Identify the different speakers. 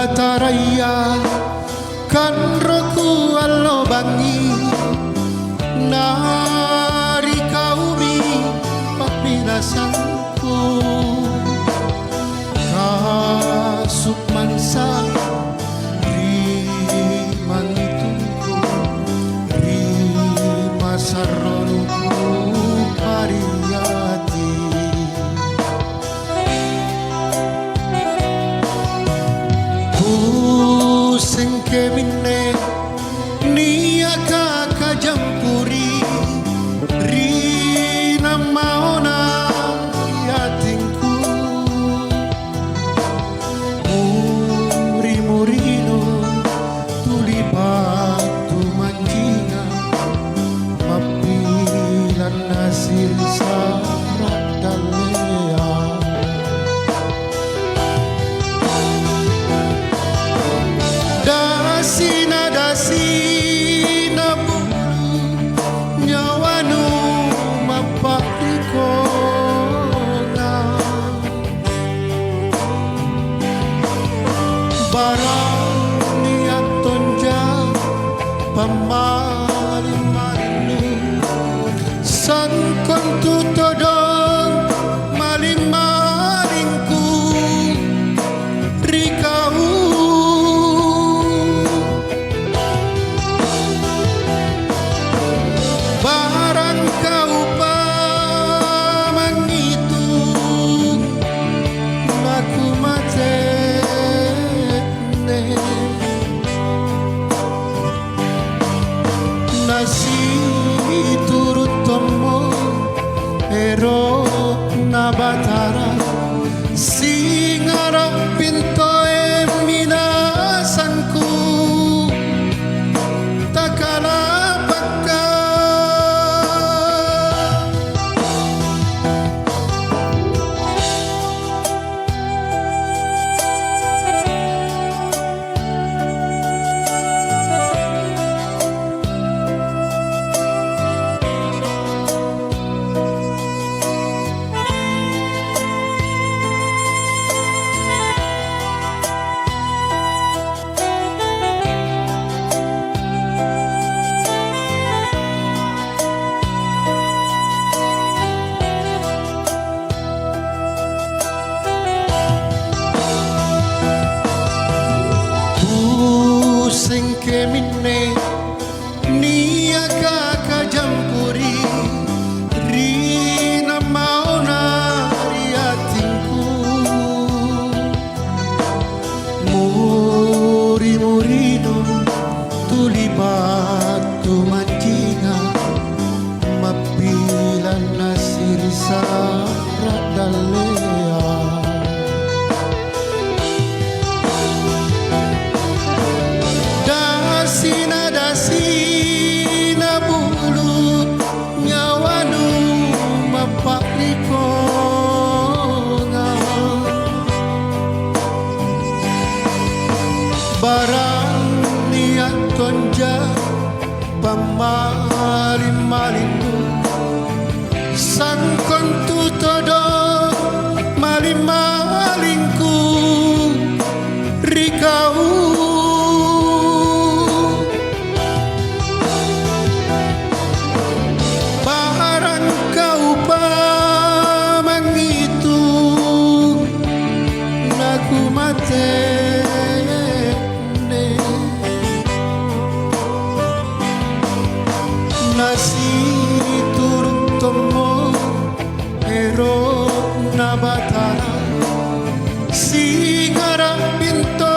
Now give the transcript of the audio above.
Speaker 1: bataraya kan roku allo bangi nari kaumi paminasanku kasuk mansa rimangitungku rima sarronuku pariyati pusing keminne niaka kajampuri rina maona yatingku muri-murino tuli batu manjinga mapilan hasil sarat dalea dasina bulu nyawanu mapakrikona barang niat tonja pamaling-malinu sangkon tutodong maling-malingku rikau barang kau pamang itu aku matene nasi turut tomo ero nabatara singara pinto minasanku takala sing keminne niaka kajampuri rina maona riatinku muri-murino tuli batu manjinga mapilan nasir sarat dalea dasina bulu nyawanu mapakrikona barang niat tonja pamaling-malingku sangkon tutodo maling-malingku rikau nasi turun tomo ero nabatara singara pinto